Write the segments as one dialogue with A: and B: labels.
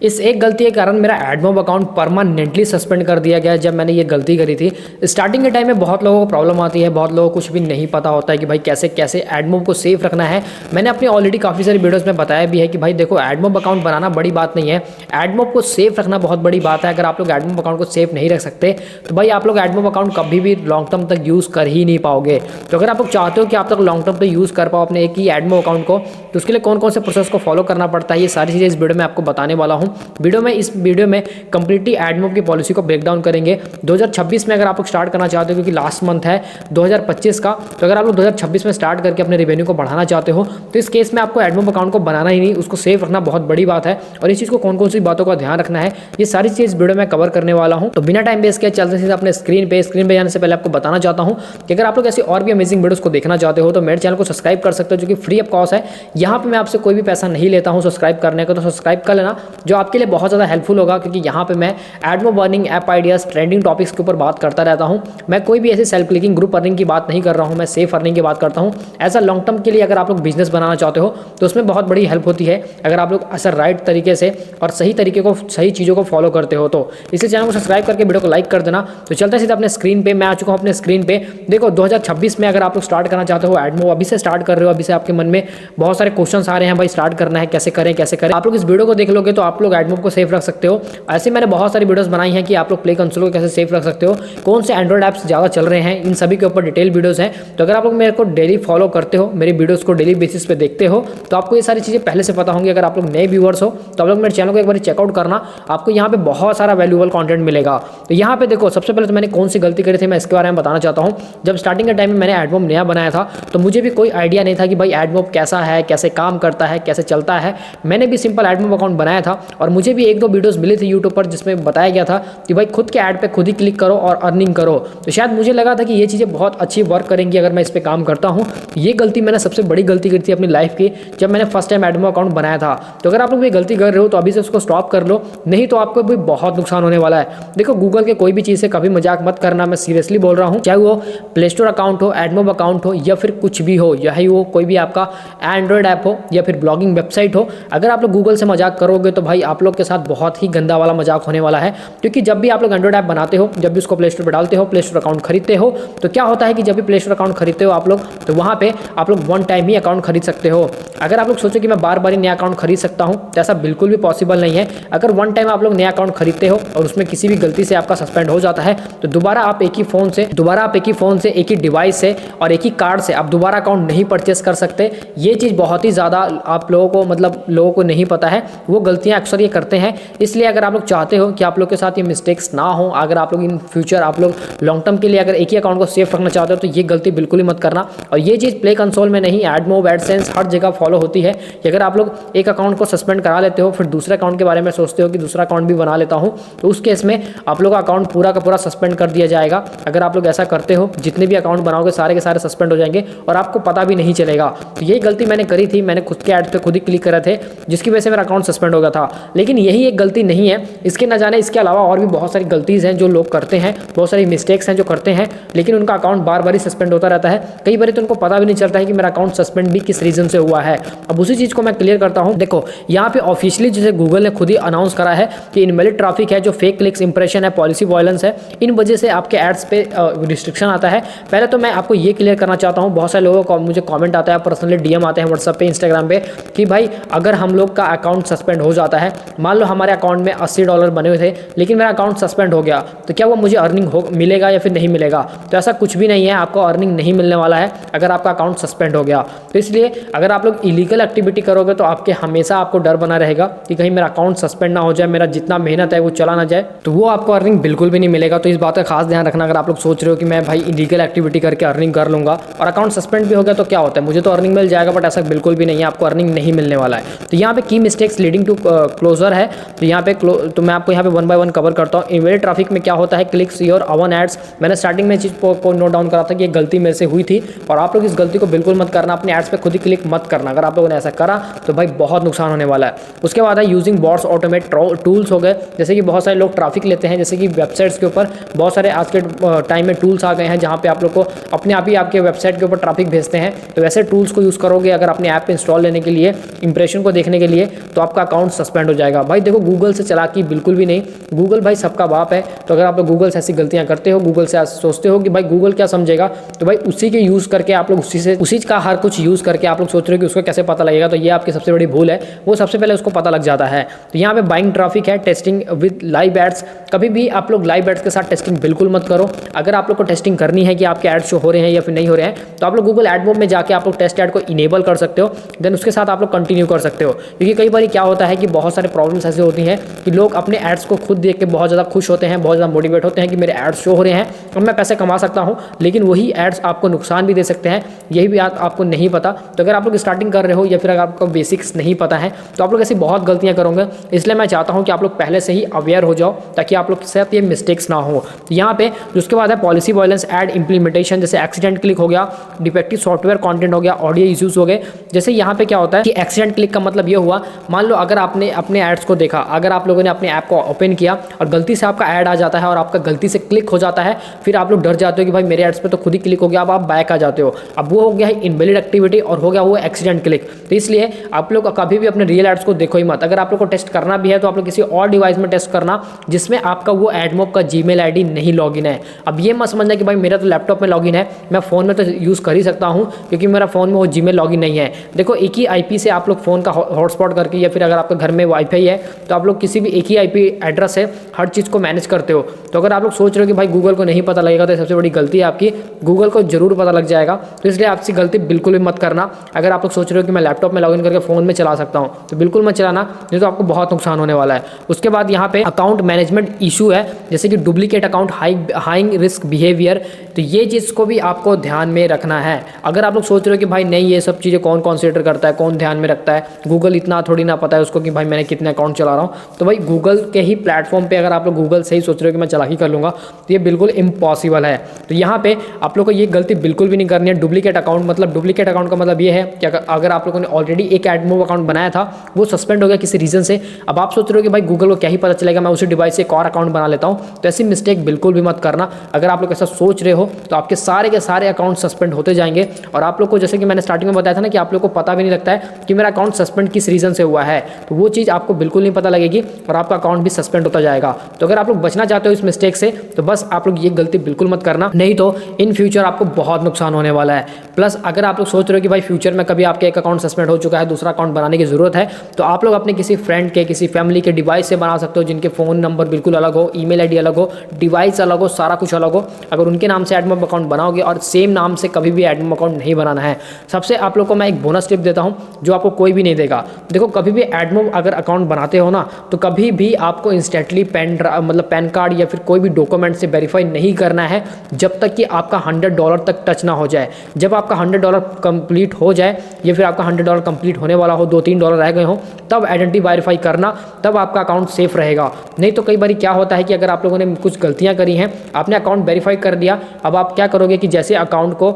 A: इस एक गलती के कारण मेरा एडमोब अकाउंट परमानेंटली सस्पेंड कर दिया गया जब मैंने ये गलती करी थी। स्टार्टिंग के टाइम में बहुत लोगों को प्रॉब्लम आती है, बहुत लोगों को कुछ भी नहीं पता होता है कि भाई कैसे कैसे एडमोब को सेफ रखना है। मैंने अपनी ऑलरेडी काफ़ी सारी वीडियोस में बताया भी है कि भाई देखो, एडमोब अकाउंट बनाना बड़ी बात नहीं है, एडमोब को सेफ रखना बहुत बड़ी बात है। अगर आप लोग एडमोब अकाउंट को सेफ नहीं रख सकते तो भाई आप लोग एडमोब अकाउंट कभी भी लॉन्ग टर्म तक यूज़ कर ही नहीं पाओगे। तो अगर आप लोग चाहते हो कि आप तक लॉन्ग टर्म तक यूज़ कर पाओ अपने एक ही एडमोब अकाउंट को, तो उसके लिए कौन कौन से प्रोसेस को फॉलो करना पड़ता है, ये सारी चीज़ें इस वीडियो में आपको बताने वाला हूँ। इस वीडियो में कंप्लीटली एडमोब की पॉलिसी को ब्रेक डाउन करेंगे 2026 में। अगर आप लोग स्टार्ट करना चाहते हो, क्योंकि लास्ट मंथ है 2025 का, तो अगर आप लोग 2026 में स्टार्ट करके अपने रेवेन्यू को बढ़ाना चाहते हो तो इस केस में आपको एडमोब अकाउंट को बनाना ही नहीं, उसको सेफ रखना बहुत बड़ी बात है। और इस चीज़ को कौन कौन सी बातों का ध्यान रखना है, ये सारी चीज़ वीडियो में कवर करने वाला हूँ। तो बिना टाइम वेस्ट किए चलते सीधे अपने स्क्रीन पे जाने से पहले आपको बताना चाहता हूँ कि अगर आप लोग ऐसी और भी अमेजिंग वीडियोस को देखना चाहते हो तो मेरे चैनल को सब्सक्राइब कर सकते हो, जो कि फ्री ऑफ कॉस्ट है। यहाँ पे मैं आपसे कोई भी पैसा नहीं लेता हूँ सब्सक्राइब करने का, तो सब्सक्राइब कर लेना, जो आपके लिए बहुत ज़्यादा हेल्पफुल होगा। क्योंकि यहाँ पे मैं AdMob earning, app ideas, trending topics के ऊपर बात करता रहता हूँ। मैं कोई भी ऐसे सेल्फ क्लिकिंग, ग्रुप अर्निंग की बात नहीं कर रहा हूँ, मैं सेफ अर्निंग की बात करता हूँ। ऐसा लॉन्ग टर्म के लिए अगर आप लोग बिजनेस बनाना चाहते हो तो उसमें बहुत बड़ी हेल्प होती है अगर आप लोग ऐसा राइट तरीके से और सही तरीके को, सही चीज़ों को फॉलो करते हो। तो इसलिए चैनल को सब्सक्राइब करके वीडियो को लाइक कर देना। तो चलते सीधे अपने स्क्रीन पे, मैं आ चुका हूँ अपने स्क्रीन पे। देखो 2026 में अगर आप लोग स्टार्ट करना चाहते हो एडमोब, अभी से स्टार्ट कर रहे हो, अभी से आपके मन में बहुत सारे क्वेश्चन आ रहे हैं, भाई स्टार्ट करना है, कैसे करें कैसे करें। आप लोग इस वीडियो को देख लोगे तो आप लोग एडमोब को सेफ रख सकते हो। ऐसे मैंने बहुत सारी वीडियोस बनाई हैं कि आप लोग प्ले कंसोल को कैसे सेफ रख सकते हो, कौन से एंड्रॉइड ऐप्स ज़्यादा चल रहे हैं, इन सभी के ऊपर डिटेल वीडियोस हैं। तो अगर आप लोग मेरे को डेली फॉलो करते हो, मेरी वीडियोस को डेली बेसिस पे देखते हो, तो आपको ये सारी चीज़ें पहले से पता होंगी। अगर आप लोग नए व्यूअर्स हो तो आप लोग मेरे चैनल को एक बार चेकआउट करना, आपको यहाँ पे बहुत सारा वैल्यूएबल कंटेंट मिलेगा। तो यहाँ पे देखो, सबसे पहले तो मैंने कौन सी गलती करी थी मैं इसके बारे में बताना चाहता हूँ। जब स्टार्टिंग के टाइम में मैंने एडमोब नया बनाया था तो मुझे भी कोई आइडिया नहीं था कि भाई एडमोब कैसा है, कैसे काम करता है, कैसे चलता है। मैंने भी सिंपल एडमोब अकाउंट बनाया था और मुझे भी एक दो वीडियोस मिली थी यूट्यूब पर जिसमें बताया गया था कि भाई खुद के ऐड पे खुद ही क्लिक करो और अर्निंग करो। तो शायद मुझे लगा था कि ये चीज़ें बहुत अच्छी वर्क करेंगी अगर मैं इस पर काम करता हूँ। ये गलती मैंने सबसे बड़ी गलती करी थी अपनी लाइफ की जब मैंने फर्स्ट टाइम एडमोब अकाउंट बनाया था। तो अगर आप लोग ये गलती कर रहे हो तो अभी से उसको स्टॉप कर लो, नहीं तो आपको भी बहुत नुकसान होने वाला है। देखो, गूगल के कोई भी चीज़ से कभी मजाक मत करना, मैं सीरियसली बोल रहा हूँ। चाहे वो प्ले स्टोर अकाउंट हो, एडमोब अकाउंट हो, या फिर कुछ भी हो, यही वो कोई भी आपका एंड्रॉयड ऐप हो या फिर ब्लॉगिंग वेबसाइट हो, अगर आप लोग गूगल से मजाक करोगे तो भाई आप लोग के साथ बहुत ही गंदा वाला मजाक होने वाला है। क्योंकि जब भी आप लोग एंड्रॉयड ऐप बनाते हो, जब भी उसको प्ले स्टोर पर डालते हो, प्ले स्टोर अकाउंट खरीदते हो, तो क्या होता है कि जब भी प्ले स्टोर अकाउंट खरीदते हो आप लोग, तो वहाँ पे आप लोग वन टाइम ही अकाउंट खरीद सकते हो। अगर आप लोग सोचो कि मैं बार बार ही नया अकाउंट खरीद सकता हूँ, तो ऐसा बिल्कुल भी पॉसिबल नहीं है। अगर वन टाइम आप लोग नया अकाउंट खरीदते हो और उसमें किसी भी गलती से आपका सस्पेंड हो जाता है, तो दोबारा आप एक ही फ़ोन से, एक ही डिवाइस से और एक ही कार्ड से आप दोबारा अकाउंट नहीं परचेस कर सकते। ये चीज़ बहुत ही ज़्यादा आप लोगों को, मतलब लोगों को नहीं पता है, वो गलतियाँ अक्सर ये करते हैं। इसलिए अगर आप लोग चाहते हो कि आप लोग के साथ ये मिस्टेक्स ना हो, अगर आप लोग इन फ्यूचर आप लोग लॉन्ग टर्म के लिए अगर एक ही अकाउंट को सेफ रखना चाहते हो, तो ये गलती बिल्कुल ही मत करना। और ये चीज़ प्ले कंसोल में नहीं, एडमोब, एडसेंस हर जगह फॉलो होती है कि अगर आप लोग एक अकाउंट को सस्पेंड करा लेते हो, फिर दूसरे अकाउंट के बारे में सोचते हो कि दूसरा अकाउंट भी बना लेता हूँ, तो उस केस में आप लोग का अकाउंट पूरा का पूरा सस्पेंड कर दिया जाएगा। अगर आप लोग ऐसा करते हो, जितने भी अकाउंट बनाओगे सारे के सारे सस्पेंड हो जाएंगे और आपको पता भी नहीं चलेगा। तो यही गलती मैंने करी थी, मैंने खुद के ऐड पे खुद ही क्लिक करा थे, जिसकी वजह से मेरा अकाउंट सस्पेंड हो गया था। लेकिन यही एक गलती नहीं है, इसके न जाने इसके अलावा और भी बहुत सारी गलतीज़ हैं जो लोग करते हैं, बहुत सारी मिस्टेक्स हैं जो करते हैं, लेकिन उनका अकाउंट बार बार ही सस्पेंड होता रहता है। कई बार तो उनको पता भी नहीं चलता है कि मेरा अकाउंट सस्पेंड भी किस रीज़न से हुआ है। अब उसी चीज़ को मैं क्लियर करता हूँ। देखो, यहाँ पे ऑफिशियली जैसे गूगल ने खुद ही अनाउंस करा है कि इनवैलिड ट्रैफिक है, जो फेक क्लिक्स, इंप्रेशन है, पॉलिसी वायलेंस है, इन वजह से आपके एड्स पे रिस्ट्रिक्शन आता है। पहले तो मैं आपको ये क्लियर करना चाहता हूँ, बहुत सारे लोगों को मुझे कमेंट आता है, पर्सनली डीएम आते हैं व्हाट्सएप पे, इंस्टाग्राम पे, कि भाई अगर हम लोग का अकाउंट सस्पेंड हो जाता है, मान लो हमारे अकाउंट में $80 बने हुए थे लेकिन मेरा अकाउंट सस्पेंड हो गया, तो क्या वो मुझे अर्निंग मिलेगा या फिर नहीं मिलेगा? तो ऐसा कुछ भी नहीं है, आपको अर्निंग नहीं मिलने वाला है अगर आपका अकाउंट सस्पेंड हो गया। तो इसलिए अगर आप लोग इलीगल एक्टिविटी करोगे तो आपके हमेशा आपको डर बना रहेगा कि कहीं मेरा अकाउंट सस्पेंड ना हो जाए, मेरा जितना मेहनत है वो चला ना जाए, तो वो आपको अर्निंग बिल्कुल भी नहीं मिलेगा। तो इस बात का खास ध्यान रखना। अगर आप लोग सोच रहे हो कि मैं भाई इलीगल एक्टिविटी करके अर्निंग कर लूँगा और अकाउंट सस्पेंड भी हो गया तो क्या होता है, मुझे तो अर्निंग मिल जाएगा, बट ऐसा बिल्कुल भी नहीं है, आपको अर्निंग नहीं मिलने वाला है। तो यहाँ पे की मिस्टेक्स लीडिंग टू क्लोजर है, तो यहाँ पे तो मैं आपको यहाँ पे वन बाय वन कवर करता हूँ। इनवैलिड ट्रैफिक में क्या होता है, क्लिक्स योर अवन एड्स। मैंने स्टार्टिंग में चीज़ को नोट डाउन करा था कि ये गलती मेरे से हुई थी और आप लोग इस गलती को बिल्कुल मत करना, अपने एड्स पे खुद ही क्लिक मत करना। अगर आप लोगों ने ऐसा करा तो भाई बहुत नुकसान होने वाला है। उसके बाद है यूजिंग बॉट्स ऑटोमेट टूल्स हो गए, जैसे कि बहुत सारे लोग ट्रैफिक लेते हैं, जैसे कि वेबसाइट्स के ऊपर बहुत सारे आज के टाइम में टूल्स आ गए हैं जहाँ पे आप लोग को अपने आप ही आपके वेबसाइट के ऊपर ट्रैफिक भेजते हैं। तो वैसे टूल्स को यूज़ करोगे अगर अपने ऐप पे इंस्टॉल लेने के लिए, इंप्रेशन को देखने के लिए, तो आपका अकाउंट सस्पेंड सस्पेंड हो जाएगा। भाई देखो, गूगल से चालाकी बिल्कुल भी नहीं, गूगल भाई सबका बाप है। तो अगर आप लोग गूगल से ऐसी गलतियां करते हो, गूगल से सोचते हो कि भाई गूगल क्या समझेगा, तो भाई उसी के यूज़ करके आप लोग उसी का हर कुछ यूज़ करके आप लोग सोच रहे हो कि उसको कैसे पता लगेगा, तो ये आपकी सबसे बड़ी भूल है। वो सबसे पहले उसको पता लग जाता है। तो यहाँ पे बाइंग ट्रैफिक है, टेस्टिंग विद लाइव एड्स। कभी भी आप लोग लाइव एड्स के साथ टेस्टिंग बिल्कुल मत करो। अगर आप लोग को टेस्टिंग करनी है कि आपके एड्स शो हो रहे हैं या फिर नहीं हो रहे हैं, तो आप लोग गूगल एडमोब में जाके आप लोग टेस्ट एड को इनेबल कर सकते हो, देन उसके साथ आप लोग कंटिन्यू कर सकते हो। क्योंकि कई बार क्या होता है कि बहुत सारे प्रॉब्लम्स ऐसे होती हैं कि लोग अपने एड्स को खुद देख के बहुत ज़्यादा खुश होते हैं, बहुत ज़्यादा मोटिवेट होते हैं कि मेरे एड्स शो हो रहे हैं और मैं पैसे कमा सकता हूँ, लेकिन वही एड्स आपको नुकसान भी दे सकते हैं, यही भी आपको नहीं पता। तो अगर आप लोग स्टार्टिंग कर रहे हो या फिर अगर आपको बेसिक्स नहीं पता है, तो आप लोग ऐसी बहुत गलतियाँ करोगे। इसलिए मैं चाहता हूँ कि आप लोग पहले से ही अवेयर हो जाओ, ताकि आप लोग के साथ ये मिस्टेक्स ना हो। तो यहाँ पे उसके बाद है पॉलिसी वायलेंस एड इंप्लीमेंटेशन, जैसे एक्सीडेंट क्लिक हो गया, डिफेक्टिव सॉफ्टवेयर कंटेंट हो गया, ऑडियो इश्यूज हो गए। जैसे यहाँ पे क्या होता है कि एक्सीडेंट क्लिक का मतलब ये हुआ, मान लो अगर आपने अपने एड्स को देखा, अगर आप लोगों ने अपने ऐप को ओपन किया और गलती से आपका ऐड आ जाता है और आपका गलती से क्लिक हो जाता है, फिर आप लोग डर जाते हो कि भाई मेरे एड्स पे तो खुद ही क्लिक हो गया, अब आप बैक आ जाते हो। अब वो हो गया है इनवैलिड एक्टिविटी और हो गया वो एक्सीडेंट क्लिक। तो इसलिए आप लोग कभी भी अपने रियल एड्स को देखो ही मत। अगर आप लोग को टेस्ट करना भी है तो आप लोग किसी और डिवाइस में टेस्ट करना जिसमें आपका वो एडमोब का जीमेल आईडी नहीं लॉगिन है। अब ये मत समझना कि भाई मेरा तो लैपटॉप में लॉगिन है, मैं फ़ोन में तो यूज़ कर ही सकता हूँ क्योंकि मेरा फ़ोन में वो जीमेल लॉगिन नहीं है। देखो, एक ही आईपी से आप लोग फ़ोन का हॉटस्पॉट करके, या फिर अगर आपके घर में वाईफाई है तो आप लोग किसी भी एक ही आईपी एड्रेस से हर चीज़ को मैनेज करते हो। तो अगर आप लोग सोच रहे हो कि भाई गूगल को नहीं पता लगेगा, तो सबसे बड़ी गलती है आपकी। गूगल को जरूर पता लग जाएगा, तो इसलिए आपसे गलती बिल्कुल भी मत करना। अगर आप लोग सोच रहे हो कि मैं लैपटॉप में लॉगिन करके फ़ोन में चला सकता हूँ, तो बिल्कुल मत चलाना, नहीं तो आपको बहुत नुकसान होने वाला है। उसके बाद यहाँ पे अकाउंट मैनेजमेंट इशू है, जैसे कि duplicate account, high risk behaviour. तो ये चीज़ को भी आपको ध्यान में रखना है। अगर आप लोग सोच रहे हो कि भाई नहीं, ये सब चीज़ें कौन कंसीडर करता है, कौन ध्यान में रखता है, गूगल इतना थोड़ी ना पता है उसको कि भाई मैंने कितने अकाउंट चला रहा हूँ, तो भाई गूगल के ही प्लेटफॉर्म पे अगर आप लोग गूगल से ही सोच रहे हो कि मैं चालाकी कर लूँगा, तो ये बिल्कुल इम्पॉसिबल है। तो यहाँ पे आप लोग को ये गलती बिल्कुल भी नहीं करनी है। डुप्लीकेट अकाउंट मतलब, डुप्लीकेट अकाउंट का मतलब ये है कि अगर आप लोगों ने ऑलरेडी एक एडमोब अकाउंट बनाया था, वो सस्पेंड हो गया किसी रीजन से, अब आप सोच रहे हो कि भाई गूगल को क्या ही पता चलेगा, मैं उसी डिवाइस से एक और अकाउंट बना लेता हूँ, तो ऐसी मिस्टेक बिल्कुल भी मत करना। अगर आप लोग ऐसा सोच रहे हो तो आपके सारे के सारे अकाउंट सस्पेंड होते जाएंगे, और आप लोग को, जैसे कि मैंने स्टार्टिंग में बताया था ना, कि आप लोग को पता भी नहीं लगता है कि मेरा अकाउंट सस्पेंड किस रीजन से हुआ है, तो वो चीज़ आपको बिल्कुल नहीं पता लगेगी और आपका अकाउंट भी सस्पेंड होता जाएगा। तो अगर आप लोग बचना चाहते हो इस मिस्टेक से, तो बस आप लोग ये गलती बिल्कुल मत करना, नहीं तो इन फ्यूचर आपको बहुत नुकसान होने वाला है। प्लस अगर आप लोग सोच रहे हो कि भाई फ्यूचर में कभी आपके एक अकाउंट सस्पेंड हो चुका है, दूसरा अकाउंट बनाने की जरूरत है, तो आप लोग अपने किसी फ्रेंड के, किसी फैमिली के डिवाइस से बना सकते हो, जिनके फ़ोन नंबर बिल्कुल अलग हो, ईमेल आईडी अलग हो, डिवाइस अलग हो, सारा कुछ अलग हो। अगर उनके नाम से एडमोब अकाउंट बनाओगे, और सेम नाम से कभी भी एडमोब अकाउंट नहीं बनाना है। सबसे आप लोग को मैं एक बोनस टिप देता हूँ जो आपको कोई भी नहीं देगा। देखो, कभी भी एडमोब अगर अकाउंट बनाते हो ना, तो कभी भी आपको इंस्टेंटली पैन कार्ड या फिर कोई भी डॉक्यूमेंट से वेरीफाई नहीं करना है, जब तक कि आपका $100 तक टच ना हो जाए। जब आपका $100 कंप्लीट हो जाए, या फिर आपका $100 कंप्लीट होने वाला हो, $2-3 रह गए हो, तब आइडेंटिटी वेरीफाई करना, तब आपका अकाउंट सेफ रहेगा। नहीं तो कई बार क्या होता है कि अगर आप लोगों ने कुछ गलतियां करी हैं, आपने अकाउंट वेरीफाई कर दिया, अब आप क्या करोगे कि जैसे अकाउंट को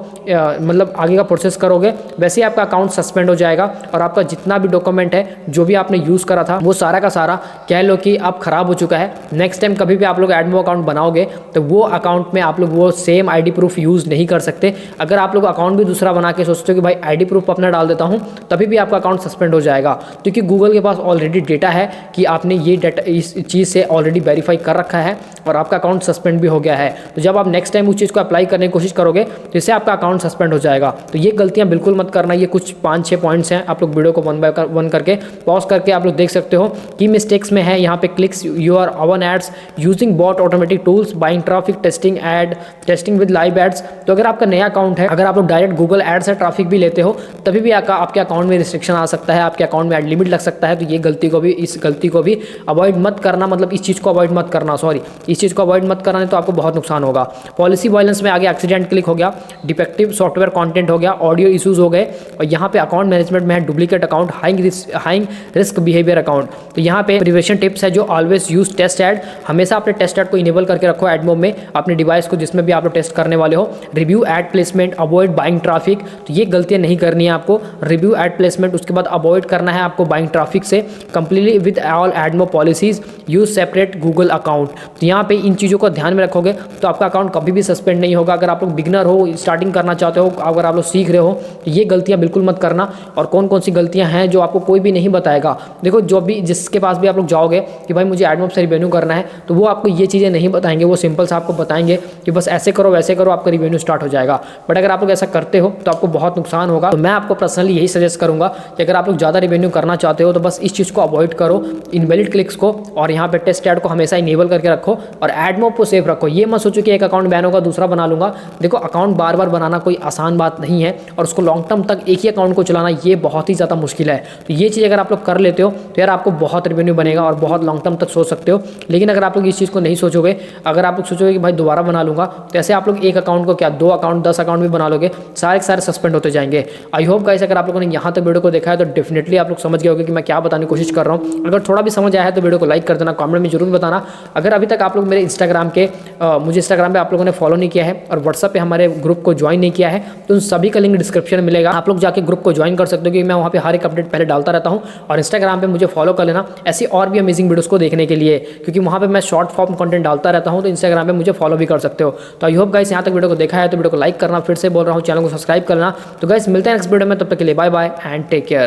A: मतलब आगे का प्रोसेस करोगे, वैसे आपका अकाउंट सस्पेंड हो जाएगा, और आपका जितना भी डॉक्यूमेंट है, जो भी आपने यूज़ करा था, वो सारा का सारा कह लो कि अब खराब हो चुका है। नेक्स्ट टाइम कभी भी आप लोग एडमोब अकाउंट बनाओगे, तो वो अकाउंट में आप लोग वो सेम आईडी प्रूफ यूज़ नहीं कर सकते। अगर आप लोग अकाउंट भी दूसरा बना के सोचते हो कि भाई आईडी प्रूफ अपना डाल देता हूँ, तभी भी आपका अकाउंट सस्पेंड हो जाएगा, क्योंकि गूगल के पास ऑलरेडी डेटा है कि आपने ये डेटा इस चीज़ से ऑलरेडी वेरीफाई कर रखा है और आपका अकाउंट सस्पेंड भी हो गया है। तो जब आप नेक्स्ट टाइम उस चीज़ को अप्लाई करने की कोशिश करोगे, तो इससे आपका अकाउंट सस्पेंड हो जाएगा। तो ये गलतियाँ बिल्कुल मत करना। ये कुछ 5-6 पॉइंट्स हैं, आप लोग वीडियो को 1 बाय 1 करके पॉज करके आप लोग देख सकते हो कि मिस्टेक्स में है। यहाँ पे clicks your own ads, using bot automatic tools, buying traffic, testing with live ads. तो अगर आपका नया अकाउंट है, अगर आप लोग डायरेक्ट गूगल एड से ट्रैफिक भी लेते हो, तभी भी आपके अकाउंट में रिस्ट्रिक्शन आ सकता है, आपके अकाउंट में एड लिमिट लग सकता है। तो ये इस गलती को भी अवॉइड मत करना, मतलब इस चीज़ को अवॉइड मत करना, इस चीज़ को अवॉइड मत करना, नहीं तो आपको बहुत नुकसान होगा। पॉलिसी वायलेंस में आगे एक्सीडेंट क्लिक हो गया, डिफेक्टिव सॉफ्टवेयर कंटेंट हो गया, ऑडियो इश्यूज हो गए, और यहाँ पे अकाउंट मैनेजमेंट में है duplicate account, high risk behaviour account. तो यहाँ पे प्रिवेंशन टिप्स है जो ऑलवेज यूज टेस्ट एड, हमेशा अपने टेस्ट एड को इनेबल करके रखो एडमोब में, अपने डिवाइस को जिसमें भी आप लोग टेस्ट करने वाले हो। Review ad placement, avoid buying traffic, तो ये गलतियाँ नहीं करनी है आपको। रिव्यू एड प्लेसमेंट, उसके बाद अवॉइड करना है आपको बाइंग ट्रैफिक से completely with all AdMob policies, use separate Google account. तो यहाँ पे इन चीज़ों को ध्यान में रखोगे तो आपका अकाउंट कभी भी सस्पेंड सस्पेंड नहीं होगा। अगर आप लोग बिगनर हो, स्टार्टिंग करना चाहते हो, अगर आप लोग सीख रहे हो, तो ये गलतियाँ बिल्कुल मत करना। और कौन कौन सी गलतियाँ हैं जो आपको कोई भी नहीं बताएगा। देखो, जो भी जिसके पास भी आप लोग जाओगे कि भाई मुझे एडमॉब से रिवेन्यू करना है, तो वो आपको ये चीज़ें नहीं बताएंगे। वो सिंपल से आपको बताएंगे कि बस ऐसे करो वैसे करो, आपका रिवेन्यू स्टार्ट हो जाएगा। बट अगर आप लोग ऐसा करते हो तो आपको बहुत नुकसान होगा। तो मैं आपको पर्सनली यही सजेस्ट करूंगा कि अगर आप लोग ज़्यादा रिवेन्यू करना चाहते हो तो बस इस चीज़ को अवॉइड करो, इनवैलिड क्लिक्स को, और यहाँ पे टेस्ट ऐड को हमेशा इनेबल करके रखो और एडमॉब को सेफ रखो। ये मत सोचो कि एक अकाउंट बैन होगा दूसरा बना लूंगा। देखो, अकाउंट बार बार बनाना कोई आसान बात नहीं है और उसको लॉन्ग टर्म तक एक ही अकाउंट को चलाना ये बहुत ही ज़्यादा मुश्किल है। तो ये चीज़ अगर आप लोग कर लेते हो तो यार आपको बहुत रिवेन्यू बनेगा और बहुत लॉन्ग टर्म तक सोच सकते हो। लेकिन अगर आप लोग इस चीज़ को नहीं सोचोगे, अगर आप लोग सोचोगे कि भाई दोबारा बना लूंगा, तो ऐसे आप लोग एक अकाउंट को क्या 2 अकाउंट 10 अकाउंट भी बना लोगे, सारे के सारे सस्पेंड होते जाएंगे। आई होप गाइस अगर आप लोगों ने यहाँ तक वीडियो को देखा है तो डेफिनेटली आप लोग समझ गए होंगे कि मैं क्या बताने की कोशिश कर रहा हूँ। अगर थोड़ा भी समझ आया है तो वीडियो को लाइक कर देना, कमेंट में जरूर बताना। अगर अभी तक आप लोग मेरे इंस्टाग्राम के मुझे इंस्टाग्राम पे आप लोगों ने फॉलो नहीं किया है और व्हाट्सएप पे हमारे ग्रुप को ज्वाइन नहीं किया है, तो उन सभी का लिंक डिस्क्रिप्शन में मिलेगा। आप लोग जाके ग्रुप को ज्वाइन कर सकते हो क्योंकि मैं वहाँ पे हर एक अपडेट पहले डालता रहता हूँ। और इंस्टाग्राम पे मुझे फॉलो कर लेना ऐसी और भी अमेजिंग वीडियोस को देखने के लिए, क्योंकि वहाँ पे मैं शॉर्ट फॉर्म कंटेंट डालता रहता हूँ। तो इंस्टाग्राम पे मुझे फॉलो भी कर सकते हो। तो आई होप गाइस यहाँ तक वीडियो को देखा है तो वीडियो को लाइक करना, फिर से बोल रहा हूँ चैनल को सब्सक्राइब करना। तो गाइस मिलते हैं नेक्स्ट वीडियो में, तब तक के लिए bye bye and take care.